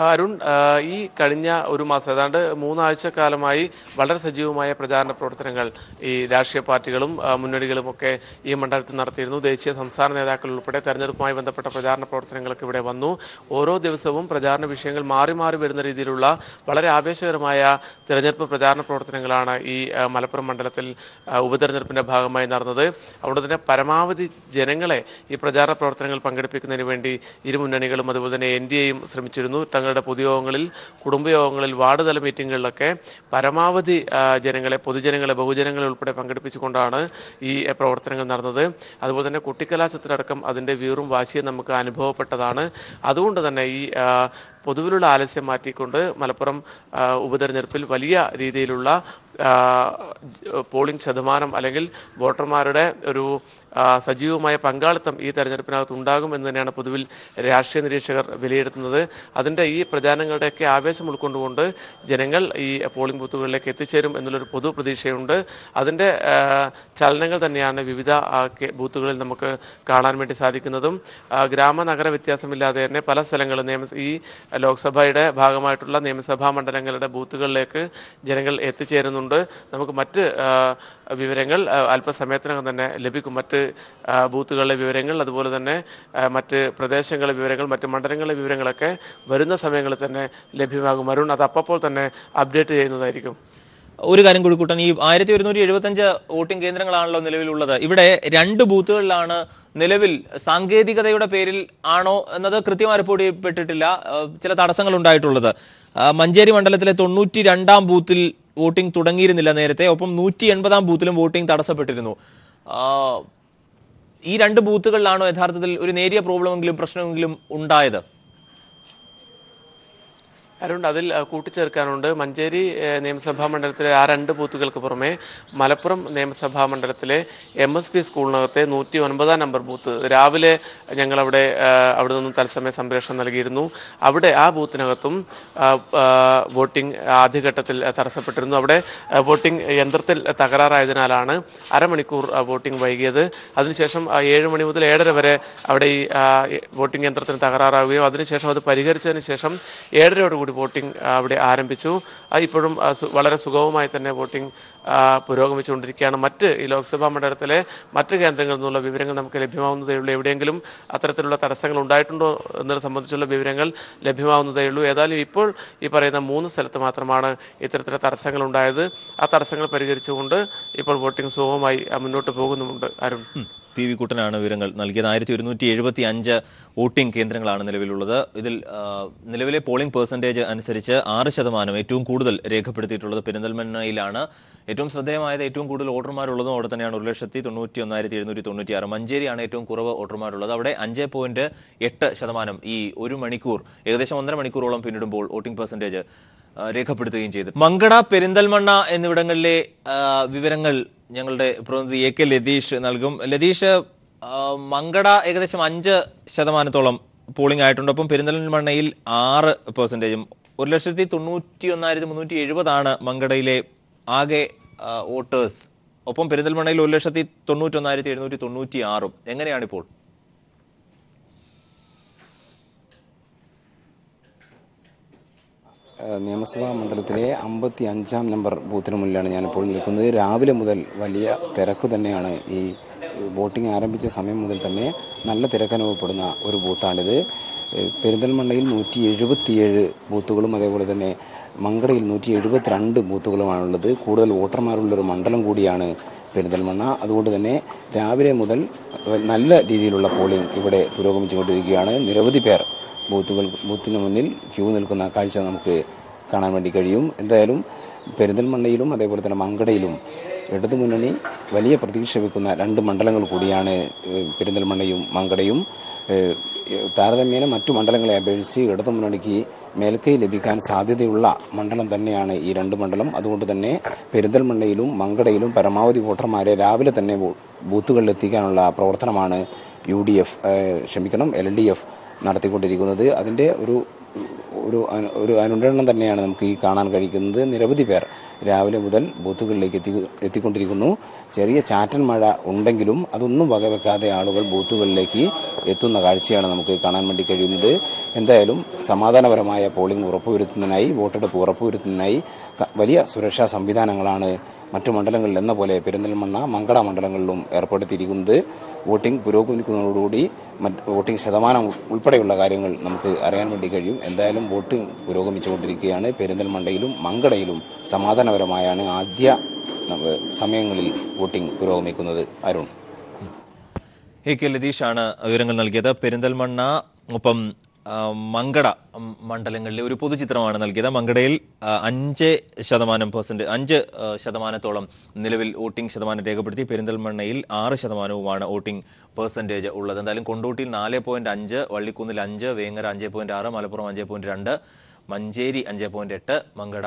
അരുൺ, ഈ കഴിഞ്ഞ ഒരു മാസം ഏതാണ്ട് 3 ആഴ്ചക്കാലമായി വളരെ സജീവമായ പ്രചാരണ പ്രവർത്തനങ്ങൾ ഈ രാഷ്ട്രീയ പാർട്ടികളും മുന്നണികളുമൊക്കെ ഈ മണ്ഡലത്തിൽ നടത്തിയിരുന്നു. ദേശീയ സംസ്ഥാന നേതാക്കൾ ഉൾപ്പെടെ തെരഞ്ഞെടുപ്പുമായി ബന്ധപ്പെട്ട പ്രചാരണ പ്രവർത്തനങ്ങളൊക്കെ ഇവിടെ വന്നു. ഓരോ ദിവസവും പ്രചാരണ വിഷയങ്ങൾ മാറി മാറി വരുന്ന രീതിയിലുള്ള വളരെ ആവേശകരമായ തെരഞ്ഞെടുപ്പ് പ്രചാരണ പ്രവർത്തനങ്ങളാണ് ഈ മലപ്പുറം മണ്ഡലത്തിൽ ഉപതെരഞ്ഞെടുപ്പിൻ്റെ ഭാഗമായി നടന്നത്. അതുകൊണ്ട് തന്നെ പരമാവധി ജനങ്ങളെ ഈ പ്രചാരണ പ്രവർത്തനങ്ങൾ പങ്കെടുപ്പിക്കുന്നതിന് വേണ്ടി ഇരു മുന്നണികളും അതുപോലെ തന്നെ NDAയും ശ്രമിച്ചിരുന്നു. തങ്ങളുടെ പൊതുയോഗങ്ങളിൽ, കുടുംബയോഗങ്ങളിൽ, വാർഡ് തല മീറ്റിങ്ങുകളിലൊക്കെ പരമാവധി പൊതുജനങ്ങളെ, ബഹുജനങ്ങളെ ഉൾപ്പെടെ പങ്കെടുപ്പിച്ചുകൊണ്ടാണ് ഈ പ്രവർത്തനങ്ങൾ നടന്നത്. അതുപോലെ തന്നെ കുട്ടിക്കലാശത്തിലടക്കം അതിൻ്റെ വീറും വാശിയും നമുക്ക് അനുഭവപ്പെട്ടതാണ്. അതുകൊണ്ട് തന്നെ ഈ പൊതുവിലുള്ള ആലസ്യം മാറ്റിക്കൊണ്ട് മലപ്പുറം ഉപതെരഞ്ഞെടുപ്പിൽ വലിയ രീതിയിലുള്ള പോളിംഗ് ശതമാനം അല്ലെങ്കിൽ വോട്ടർമാരുടെ ഒരു സജീവമായ പങ്കാളിത്തം ഈ തെരഞ്ഞെടുപ്പിനകത്ത് ഉണ്ടാകും എന്ന് തന്നെയാണ് പൊതുവിൽ രാഷ്ട്രീയ നിരീക്ഷകർ വിലയിരുത്തുന്നത്. അതിൻ്റെ ഈ പ്രചാരണങ്ങളുടെയൊക്കെ ആവേശം ഉൾക്കൊണ്ടുകൊണ്ട് ജനങ്ങൾ ഈ പോളിംഗ് ബൂത്തുകളിലേക്ക് എത്തിച്ചേരും എന്നുള്ളൊരു പൊതു പ്രതീക്ഷയുണ്ട്. അതിൻ്റെ ചലനങ്ങൾ തന്നെയാണ് വിവിധ ബൂത്തുകളിൽ നമുക്ക് കാണാൻ വേണ്ടി സാധിക്കുന്നതും. ഗ്രാമനഗര വ്യത്യാസമില്ലാതെ തന്നെ പല സ്ഥലങ്ങളും ഈ ലോക്സഭയുടെ ഭാഗമായിട്ടുള്ള നിയമസഭാ മണ്ഡലങ്ങളുടെ ബൂത്തുകളിലേക്ക് ജനങ്ങൾ എത്തിച്ചേരുന്നുണ്ട്. നമുക്ക് മറ്റ് വിവരങ്ങൾ അല്പസമയത്തിനകം തന്നെ ലഭിക്കും. മറ്റ് ബൂത്തുകളിലെ വിവരങ്ങൾ, അതുപോലെ തന്നെ മറ്റ് പ്രദേശങ്ങളിലെ വിവരങ്ങൾ, മറ്റ് മണ്ഡലങ്ങളിലെ വിവരങ്ങളൊക്കെ വരുന്ന സമയങ്ങളിൽ തന്നെ ലഭ്യമാകും. അരുൺ, അത് അപ്പോൾ തന്നെ അപ്ഡേറ്റ് ചെയ്യുന്നതായിരിക്കും. ഒരു കാര്യം കൂടി കൂട്ടാൻ, ഈ 1175 വോട്ടിംഗ് കേന്ദ്രങ്ങളാണല്ലോ നിലവിലുള്ളത്. ഇവിടെ 2 ബൂത്തുകളിലാണ് നിലവിൽ സാങ്കേതികതയുടെ പേരിൽ ആണോ എന്നത് കൃത്യമായി റിപ്പോർട്ട് ചെയ്യപ്പെട്ടിട്ടില്ല, ചില തടസ്സങ്ങൾ ഉണ്ടായിട്ടുള്ളത്. മഞ്ചേരി മണ്ഡലത്തിലെ 92-ാം ബൂത്തിൽ വോട്ടിംഗ് തുടങ്ങിയിരുന്നില്ല നേരത്തെ, ഒപ്പം 180-ാം ബൂത്തിലും വോട്ടിംഗ് തടസ്സപ്പെട്ടിരുന്നു. ഈ 2 ബൂത്തുകളിലാണോ യഥാർത്ഥത്തിൽ ഒരു നേരിയ പ്രോബ്ലമെങ്കിലും പ്രശ്നമെങ്കിലും ഉണ്ടായത്? അരുൺ, അതിൽ കൂട്ടിച്ചേർക്കാനുണ്ട്. മഞ്ചേരി നിയമസഭാ മണ്ഡലത്തിലെ ആ 2 ബൂത്തുകൾക്ക് പുറമെ മലപ്പുറം നിയമസഭാ മണ്ഡലത്തിലെ MSP സ്കൂളിനകത്തെ 109-ാം നമ്പർ ബൂത്ത് രാവിലെ ഞങ്ങളവിടെ നിന്നും തത്സമയ സംപ്രേഷണം നൽകിയിരുന്നു. അവിടെ ആ ബൂത്തിനകത്തും വോട്ടിംഗ് ആദ്യഘട്ടത്തിൽ തടസ്സപ്പെട്ടിരുന്നു. അവിടെ വോട്ടിംഗ് യന്ത്രത്തിൽ തകരാറായതിനാലാണ് അരമണിക്കൂർ വോട്ടിംഗ് വൈകിയത്. അതിനുശേഷം 7 മണി മുതൽ 7:30 വരെ അവിടെ ഈ വോട്ടിംഗ് യന്ത്രത്തിന് തകരാറാവുകയും അതിനുശേഷം അത് പരിഹരിച്ചതിന് ശേഷം 7:30 വോട്ടിംഗ് അവിടെ ആരംഭിച്ചു. ഇപ്പോഴും വളരെ സുഗമമായി തന്നെ വോട്ടിംഗ് പുരോഗമിച്ചുകൊണ്ടിരിക്കുകയാണ്. ഈ ലോക്സഭാ മണ്ഡലത്തിലെ മറ്റ് കേന്ദ്രങ്ങളിൽ നിന്നുള്ള വിവരങ്ങൾ നമുക്ക് ലഭ്യമാവുന്നതേ ഉള്ളൂ. എവിടെയെങ്കിലും അത്തരത്തിലുള്ള തടസ്സങ്ങൾ ഉണ്ടായിട്ടുണ്ടോ എന്നത് സംബന്ധിച്ചുള്ള വിവരങ്ങൾ ലഭ്യമാവുന്നതേ ഉള്ളൂ. ഏതായാലും ഇപ്പോൾ ഈ പറയുന്ന 3 സ്ഥലത്ത് മാത്രമാണ് ഇത്തരത്തിലുള്ള തടസ്സങ്ങൾ ഉണ്ടായത്. ആ തടസ്സങ്ങൾ പരിഹരിച്ചുകൊണ്ട് ഇപ്പോൾ വോട്ടിംഗ് സുഗമമായി മുന്നോട്ട് പോകുന്നുമുണ്ട്. അരുൺ, PV കുട്ടനാണ് വിവരങ്ങൾ നൽകിയത്. 1175 വോട്ടിംഗ് കേന്ദ്രങ്ങളാണ് നിലവിലുള്ളത്. ഇതിൽ നിലവിലെ പോളിംഗ് പെർസെൻറ്റേജ് അനുസരിച്ച് 6% ഏറ്റവും കൂടുതൽ രേഖപ്പെടുത്തിയിട്ടുള്ളത് പെരിന്തൽമണ്ണയിലാണ്. ഏറ്റവും ശ്രദ്ധേയമായത് ഏറ്റവും കൂടുതൽ വോട്ടർമാരുള്ളതും അവിടെ തന്നെയാണ്, 1,91,796. മഞ്ചേരിയാണ് ഏറ്റവും കുറവ് വോട്ടർമാരുള്ളത്. അവിടെ 5.8% ഈ 1 മണിക്കൂർ, ഏകദേശം 1.5 മണിക്കൂറോളം പിന്നിടുമ്പോൾ വോട്ടിംഗ് പെർസെൻറ്റേജ് രേഖപ്പെടുത്തുകയും ചെയ്തു. മങ്കട, പെരിന്തൽമണ്ണ എന്നിവിടങ്ങളിലെ വിവരങ്ങൾ ഞങ്ങളുടെ പ്രതിനിധി AK ലതീഷ് നൽകും. ലതീഷ്, മങ്കട ഏകദേശം 5% പോളിംഗ് ആയിട്ടുണ്ട്. ഒപ്പം പെരിന്തൽമണ്ണയിൽ 6%. 1,91,370 മങ്കടയിലെ ആകെ വോട്ടേഴ്സ്. ഒപ്പം പെരിന്തൽമണ്ണയിൽ 1,91,796. എങ്ങനെയാണിപ്പോൾ? നിയമസഭാ മണ്ഡലത്തിലെ 55-ാം നമ്പർ ബൂത്തിന് മുന്നിലാണ് ഞാനിപ്പോൾ നിൽക്കുന്നത്. രാവിലെ മുതൽ വലിയ തിരക്ക് തന്നെയാണ്. ഈ വോട്ടിംഗ് ആരംഭിച്ച സമയം മുതൽ തന്നെ നല്ല തിരക്ക് അനുഭവപ്പെടുന്ന ഒരു ബൂത്താണിത്. പെരിന്തൽമണ്ണയിൽ 177 ബൂത്തുകളും അതേപോലെ തന്നെ മങ്കടയിൽ 172 ബൂത്തുകളുമാണുള്ളത്. കൂടുതൽ വോട്ടർമാരുള്ളൊരു മണ്ഡലം കൂടിയാണ് പെരിന്തൽമണ്ണ. അതുകൊണ്ട് തന്നെ രാവിലെ മുതൽ നല്ല രീതിയിലുള്ള പോളിംഗ് ഇവിടെ പുരോഗമിച്ചുകൊണ്ടിരിക്കുകയാണ്. നിരവധി പേർ ബൂത്തിന് മുന്നിൽ ക്യൂ നിൽക്കുന്ന കാഴ്ച നമുക്ക് കാണാൻ വേണ്ടി കഴിയും. എന്തായാലും പെരിന്തൽമണ്ണയിലും അതേപോലെ തന്നെ മങ്കടയിലും ഇടതുമുന്നണി വലിയ പ്രതീക്ഷ വെക്കുന്ന 2 മണ്ഡലങ്ങൾ കൂടിയാണ് പെരിന്തൽമണ്ണയും മങ്കടയും. താരതമ്യേന മറ്റു മണ്ഡലങ്ങളെ അപേക്ഷിച്ച് ഇടതുമുന്നണിക്ക് മേൽക്കൈ ലഭിക്കാൻ സാധ്യതയുള്ള മണ്ഡലം തന്നെയാണ് ഈ 2 മണ്ഡലം. അതുകൊണ്ട് തന്നെ പെരിന്തൽമണ്ണയിലും മങ്കടയിലും പരമാവധി വോട്ടർമാരെ രാവിലെ തന്നെ ബൂത്തുകളിൽ എത്തിക്കാനുള്ള പ്രവർത്തനമാണ് LDF നടത്തിക്കൊണ്ടിരിക്കുന്നത്. അതിൻ്റെ ഒരു അനുരണനം തന്നെയാണ് നമുക്ക് ഈ കാണാൻ കഴിയുന്നത്. നിരവധി പേർ രാവിലെ മുതൽ ബൂത്തുകളിലേക്ക് എത്തിക്കൊണ്ടിരിക്കുന്നു. ചെറിയ ചാറ്റൽ മഴ ഉണ്ടെങ്കിലും അതൊന്നും വകവെക്കാതെ ആളുകൾ ബൂത്തുകളിലേക്ക് എത്തുന്ന കാഴ്ചയാണ് നമുക്ക് കാണാൻ വേണ്ടി കഴിയുന്നത്. എന്തായാലും സമാധാനപരമായ പോളിംഗ് ഉറപ്പുവരുത്തുന്നതിനായി, വോട്ടെടുപ്പ് ഉറപ്പുവരുത്തുന്നതിനായി വലിയ സുരക്ഷാ സംവിധാനങ്ങളാണ് മറ്റു മണ്ഡലങ്ങളിൽ എന്ന പോലെ പെരിന്തൽമണ്ണ, മങ്കട മണ്ഡലങ്ങളിലും ഏർപ്പെടുത്തിയിരിക്കുന്നത്. വോട്ടിംഗ് പുരോഗമിക്കുന്നതോടുകൂടി വോട്ടിംഗ് ശതമാനം ഉൾപ്പെടെയുള്ള കാര്യങ്ങൾ നമുക്ക് അറിയാൻ വേണ്ടി കഴിയും. എന്തായാലും വോട്ടിംഗ് പുരോഗമിച്ചുകൊണ്ടിരിക്കുകയാണ്. പെരിന്തൽമണ്ണയിലും മങ്കടയിലും സമാധാനപരമായാണ് ആദ്യ സമയങ്ങളിൽ വോട്ടിംഗ് പുരോഗമിക്കുന്നത്. അരുൺ, AK ലതീഷാണ് വിവരങ്ങൾ നൽകിയത്. പെരിന്തൽമണ്ണ ഒപ്പം മങ്കട മണ്ഡലങ്ങളിലെ ഒരു പൊതുചിത്രമാണ് നൽകിയത്. മങ്കടയിൽ 5% നിലവിൽ വോട്ടിംഗ് ശതമാനം രേഖപ്പെടുത്തി. പെരിന്തൽമണ്ണയിൽ 6% വോട്ടിംഗ് പെർസെൻറ്റേജ് ഉള്ളത്. എന്തായാലും കൊണ്ടോട്ടിയിൽ 4.5, വള്ളിക്കുന്നിൽ 5, വേങ്ങര 5.6, മലപ്പുറം 5.2, മഞ്ചേരി 5.8, മങ്കട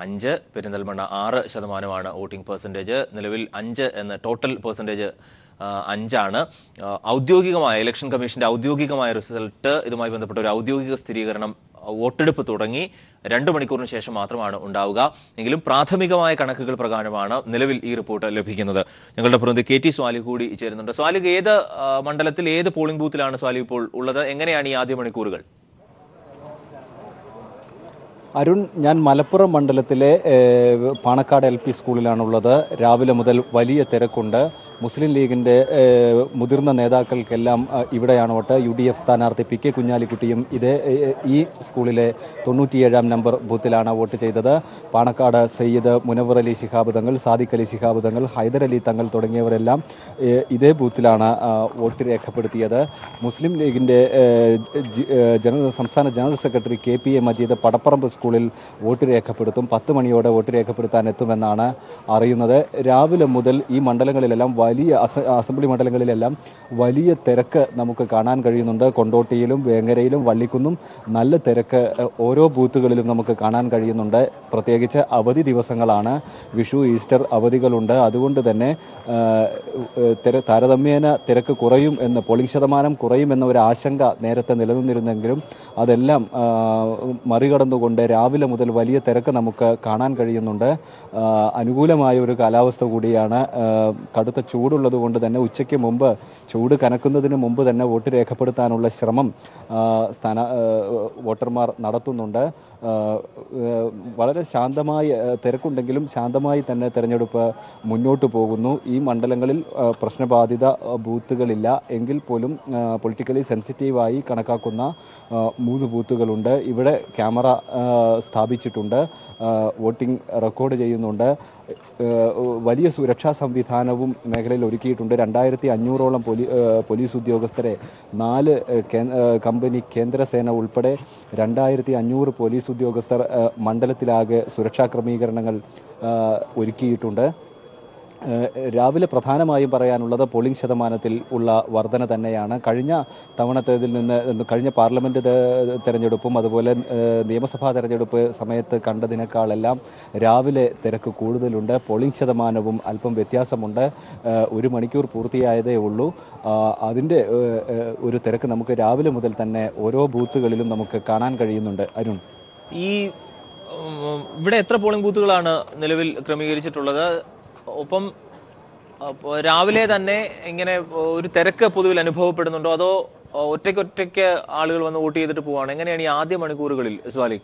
5, പെരിന്തൽമണ്ണ 6% വോട്ടിംഗ് പെർസെൻറ്റേജ്. നിലവിൽ 5 എന്ന ടോട്ടൽ പെർസെൻറ്റേജ് 5ആണ്. ഔദ്യോഗികമായ ഇലക്ഷൻ കമ്മീഷന്റെ ഔദ്യോഗികമായ റിസൾട്ട്, ഇതുമായി ബന്ധപ്പെട്ട ഒരു ഔദ്യോഗിക സ്ഥിരീകരണം, വോട്ടെടുപ്പ് തുടങ്ങി 2 മണിക്കൂറിന് ശേഷം മാത്രമാണ് ഉണ്ടാവുക. എങ്കിലും പ്രാഥമികമായ കണക്കുകൾ പ്രകാരമാണ് നിലവിൽ ഈ റിപ്പോർട്ട് ലഭിക്കുന്നത്. ഞങ്ങളുടെ പ്രതിനിധി KT സ്വാലിഹ് കൂടി ചേരുന്നുണ്ട്. സ്വാലിഹ്, ഏത് മണ്ഡലത്തിൽ ഏത് പോളിംഗ് ബൂത്തിലാണ് സ്വാലിഹ് ഇപ്പോൾ ഉള്ളത്? എങ്ങനെയാണ് ഈ ആദ്യ മണിക്കൂറുകൾ? അരുൺ, ഞാൻ മലപ്പുറം മണ്ഡലത്തിലെ പാണക്കാട് LP സ്കൂളിലാണുള്ളത്. രാവിലെ മുതൽ വലിയ തിരക്കുണ്ട്. മുസ്ലിം ലീഗിൻ്റെ മുതിർന്ന നേതാക്കൾക്കെല്ലാം ഇവിടെയാണ് വോട്ട്. UDF സ്ഥാനാർത്ഥി PK കുഞ്ഞാലിക്കുട്ടിയും ഈ സ്കൂളിലെ 97-ാം നമ്പർ ബൂത്തിലാണ് വോട്ട് ചെയ്തത്. പാണക്കാട് സയ്യിദ് മുനവർ അലി ശിഹാബ് തങ്ങൾ, സാദിഖ് അലി ശിഹാബ് തങ്ങൾ, ഹൈദരലി തങ്ങൾ തുടങ്ങിയവരെല്ലാം ഇതേ ബൂത്തിലാണ് വോട്ട് രേഖപ്പെടുത്തിയത്. മുസ്ലിം ലീഗിൻ്റെ സംസ്ഥാന general secretary KPA Majeed Padapparamba സ്കൂളിൽ വോട്ട് രേഖപ്പെടുത്തും. 10 മണിയോടെ വോട്ട് രേഖപ്പെടുത്താൻ എത്തുമെന്നാണ് അറിയുന്നത്. രാവിലെ മുതൽ ഈ മണ്ഡലങ്ങളിലെല്ലാം അസംബ്ലി മണ്ഡലങ്ങളിലെല്ലാം വലിയ തിരക്ക് നമുക്ക് കാണാൻ കഴിയുന്നുണ്ട്. കൊണ്ടോട്ടിയിലും വേങ്ങരയിലും വള്ളിക്കുന്നും നല്ല തിരക്ക് ഓരോ ബൂത്തുകളിലും നമുക്ക് കാണാൻ കഴിയുന്നുണ്ട്. പ്രത്യേകിച്ച് അവധി ദിവസങ്ങളാണ്, വിഷു, ഈസ്റ്റർ അവധികളുണ്ട്. അതുകൊണ്ട് തന്നെ താരതമ്യേന തിരക്ക് കുറയും എന്ന്, പോളിംഗ് ശതമാനം കുറയുമെന്ന ഒരു ആശങ്ക നേരത്തെ നിലനിന്നിരുന്നെങ്കിലും അതെല്ലാം മറികടന്നുകൊണ്ട് രാവിലെ മുതൽ വലിയ തിരക്ക് നമുക്ക് കാണാൻ കഴിയുന്നുണ്ട്. അനുകൂലമായ ഒരു കാലാവസ്ഥ കൂടിയാണ്. കടുത്ത ചൂടുള്ളത് കൊണ്ട് തന്നെ ഉച്ചയ്ക്ക് മുമ്പ്, ചൂട് കനക്കുന്നതിന് മുമ്പ് തന്നെ വോട്ട് രേഖപ്പെടുത്താനുള്ള ശ്രമം വോട്ടർമാർ നടത്തുന്നുണ്ട്. വളരെ ശാന്തമായി, തിരക്കുണ്ടെങ്കിലും ശാന്തമായി തന്നെ തെരഞ്ഞെടുപ്പ് മുന്നോട്ട് പോകുന്നു. ഈ മണ്ഡലങ്ങളിൽ പ്രശ്നബാധിത ബൂത്തുകളില്ല എങ്കിൽ പോലും പൊളിറ്റിക്കലി സെൻസിറ്റീവായി കണക്കാക്കുന്ന 3 ബൂത്തുകളുണ്ട്. ഇവിടെ ക്യാമറ സ്ഥാപിച്ചിട്ടുണ്ട്, വോട്ടിംഗ് റെക്കോർഡ് ചെയ്യുന്നുണ്ട്. വലിയ സുരക്ഷാ സംവിധാനവും മേഖലയിൽ ഒരുക്കിയിട്ടുണ്ട്. 2500ഓളം പോലീസ് ഉദ്യോഗസ്ഥരെ, 4 കമ്പനി കേന്ദ്രസേന ഉൾപ്പെടെ 2500 പോലീസ് ഉദ്യോഗസ്ഥർ മണ്ഡലത്തിലാകെ സുരക്ഷാ ക്രമീകരണങ്ങൾ ഒരുക്കിയിട്ടുണ്ട്. രാവിലെ പ്രധാനമായും പറയാനുള്ളത് പോളിംഗ് ശതമാനത്തിൽ ഉള്ള വർധന തന്നെയാണ്. കഴിഞ്ഞ പാർലമെൻറ്റ് തെരഞ്ഞെടുപ്പും അതുപോലെ നിയമസഭാ തെരഞ്ഞെടുപ്പ് സമയത്ത് കണ്ടതിനേക്കാളെല്ലാം രാവിലെ തിരക്ക് കൂടുതലുണ്ട്. പോളിംഗ് ശതമാനവും അല്പം വ്യത്യാസമുണ്ട്. 1 മണിക്കൂർ പൂർത്തിയായതേ ഉള്ളൂ. അതിൻ്റെ ഒരു തിരക്ക് നമുക്ക് രാവിലെ മുതൽ തന്നെ ഓരോ ബൂത്തുകളിലും നമുക്ക് കാണാൻ കഴിയുന്നുണ്ട്. അരുൺ, ഇവിടെ എത്ര പോളിംഗ് ബൂത്തുകളാണ് നിലവിൽ ക്രമീകരിച്ചിട്ടുള്ളത്? ഒപ്പം രാവിലെ തന്നെ ഇങ്ങനെ ഒരു തിരക്ക് പൊതുവിൽ അനുഭവപ്പെടുന്നുണ്ടോ, അതോ ഒറ്റയ്ക്ക് ആളുകൾ വന്ന് വോട്ട് ചെയ്തിട്ട് പോവാണ്? എങ്ങനെയാണ് ഈ ആദ്യ മണിക്കൂറുകളിൽ സ്വാലി?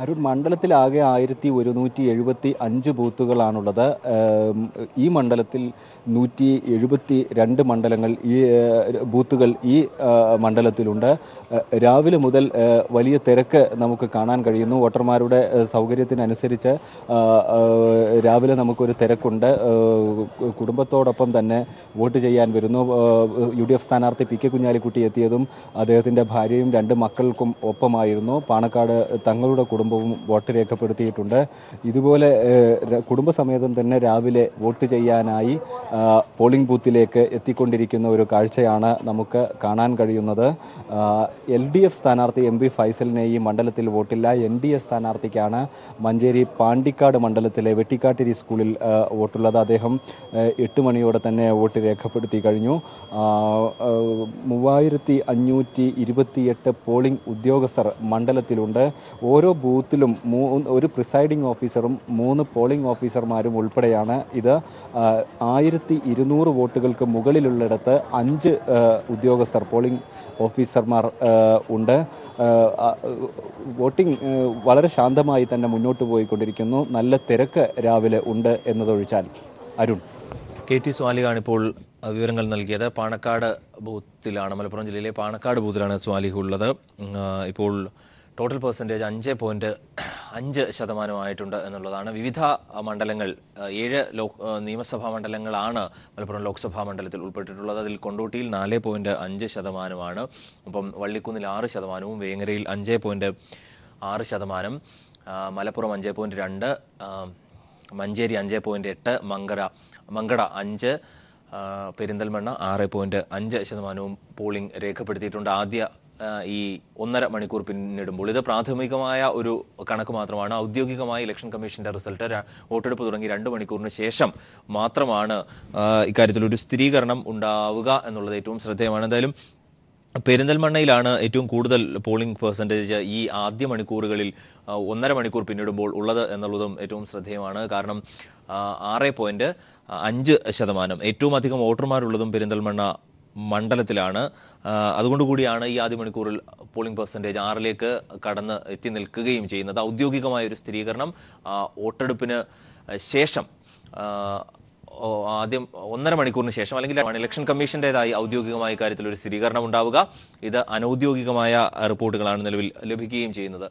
അരുൺ, മണ്ഡലത്തിലാകെ 1175 ബൂത്തുകളാണുള്ളത്. ഈ മണ്ഡലത്തിൽ 172 ബൂത്തുകൾ ഈ മണ്ഡലത്തിലുണ്ട്. രാവിലെ മുതൽ വലിയ തിരക്ക് നമുക്ക് കാണാൻ കഴിയുന്നു. വോട്ടർമാരുടെ സൗകര്യത്തിനനുസരിച്ച് രാവിലെ നമുക്കൊരു തിരക്കുണ്ട്. കുടുംബത്തോടൊപ്പം തന്നെ വോട്ട് ചെയ്യാൻ വരുന്നു. UDF സ്ഥാനാർത്ഥി PK കുഞ്ഞാലിക്കുട്ടി എത്തിയതും അദ്ദേഹത്തിൻ്റെ ഭാര്യയും 2 മക്കൾക്കും ഒപ്പമായിരുന്നു. പാണക്കാട് തങ്ങളുടെ കുടുംബവും വോട്ട് രേഖപ്പെടുത്തിയിട്ടുണ്ട്. ഇതുപോലെ കുടുംബസമേതം തന്നെ രാവിലെ വോട്ട് ചെയ്യാനായി പോളിംഗ് ബൂത്തിലേക്ക് എത്തിക്കൊണ്ടിരിക്കുന്ന ഒരു കാഴ്ചയാണ് നമുക്ക് കാണാൻ കഴിയുന്നത്. LDF സ്ഥാനാർത്ഥി MP ഫൈസലിനെ ഈ മണ്ഡലത്തിൽ വോട്ടില്ല. NDA സ്ഥാനാർത്ഥിക്കാണ് മഞ്ചേരി പാണ്ടിക്കാട് മണ്ഡലത്തിലെ വെട്ടിക്കാട്ടിരി സ്കൂളിൽ വോട്ടുള്ളത്. അദ്ദേഹം 8 മണിയോടെ തന്നെ വോട്ട് രേഖപ്പെടുത്തി കഴിഞ്ഞു. 3528 പോളിംഗ് ഉദ്യോഗസ്ഥർ മണ്ഡലത്തിലുണ്ട്. ഓരോ ബൂത്തിലും ഒരു പ്രിസൈഡിംഗ് ഓഫീസറും 3 പോളിംഗ് ഓഫീസർമാരും ഉൾപ്പെടെയാണ് ഇത്. 1200 വോട്ടുകൾക്ക് മുകളിലുള്ളിടത്ത് 5 ഉദ്യോഗസ്ഥർ, പോളിംഗ് ഓഫീസർമാർ ഉണ്ട്. വോട്ടിംഗ് വളരെ ശാന്തമായി തന്നെ മുന്നോട്ട് പോയിക്കൊണ്ടിരിക്കുന്നു. നല്ല തിരക്ക് രാവിലെ ഉണ്ട് എന്നതൊഴിച്ചാൽ. അരുൺ, KT സ്വാലിഹാണ് ഇപ്പോൾ വിവരങ്ങൾ നൽകിയത്. പാണക്കാട് ബൂത്തിലാണ്, മലപ്പുറം ജില്ലയിലെ പാണക്കാട് ബൂത്തിലാണ് സ്വാലിഹ് ഉള്ളത്. ഇപ്പോൾ ടോട്ടൽ പെർസെൻറ്റേജ് 5.5% എന്നുള്ളതാണ്. വിവിധ മണ്ഡലങ്ങൾ, 7 നിയമസഭാ മണ്ഡലങ്ങളാണ് മലപ്പുറം ലോക്സഭാ മണ്ഡലത്തിൽ ഉൾപ്പെട്ടിട്ടുള്ളത്. അതിൽ കൊണ്ടോട്ടിയിൽ 4.5%, ഒപ്പം വള്ളിക്കുന്നിൽ 6%, വേങ്ങരയിൽ 5.6%, മലപ്പുറം 5.2%, മഞ്ചേരി 5.8%, മങ്കട 5%, പെരിന്തൽമണ്ണ 6.5% പോളിംഗ് രേഖപ്പെടുത്തിയിട്ടുണ്ട്. ആദ്യ ഈ 1.5 മണിക്കൂർ പിന്നിടുമ്പോൾ ഇത് പ്രാഥമികമായ ഒരു കണക്ക് മാത്രമാണ്. ഔദ്യോഗികമായി ഇലക്ഷൻ കമ്മീഷന്റെ റിസൾട്ട് വോട്ടെടുപ്പ് തുടങ്ങി 2 മണിക്കൂറിന് ശേഷം മാത്രമാണ് ഇക്കാര്യത്തിൽ ഒരു സ്ഥിരീകരണം ഉണ്ടാവുക എന്നുള്ളത് ഏറ്റവും ശ്രദ്ധേയമാണ്. എന്തായാലും പെരിന്തൽമണ്ണയിലാണ് ഏറ്റവും കൂടുതൽ പോളിംഗ് പെർസെൻറ്റേജ് ഈ ആദ്യ മണിക്കൂറുകളിൽ 1.5 മണിക്കൂർ പിന്നിടുമ്പോൾ ഉള്ളത് എന്നുള്ളതും ഏറ്റവും ശ്രദ്ധേയമാണ്. കാരണം 6.5%, ഏറ്റവും അധികം വോട്ടർമാരുള്ളതും പെരിന്തൽമണ്ണ മണ്ഡലത്തിലാണ്. അതുകൊണ്ടുകൂടിയാണ് ഈ ആദ്യ മണിക്കൂറിൽ പോളിംഗ് പെർസെൻറ്റേജ് 6ലേക്ക് കടന്ന് എത്തി നിൽക്കുകയും ചെയ്യുന്നത്. ഔദ്യോഗികമായ ഒരു സ്ഥിരീകരണം വോട്ടെടുപ്പിന് ശേഷം ആദ്യം 1.5 മണിക്കൂറിന് ശേഷം അല്ലെങ്കിൽ ഇലക്ഷൻ കമ്മീഷൻ്റെതായി ഔദ്യോഗികമായ കാര്യത്തിൽ ഒരു സ്ഥിരീകരണം ഉണ്ടാവുക. ഇത് അനൗദ്യോഗികമായ റിപ്പോർട്ടുകളാണ് നിലവിൽ ലഭിക്കുകയും ചെയ്യുന്നത്.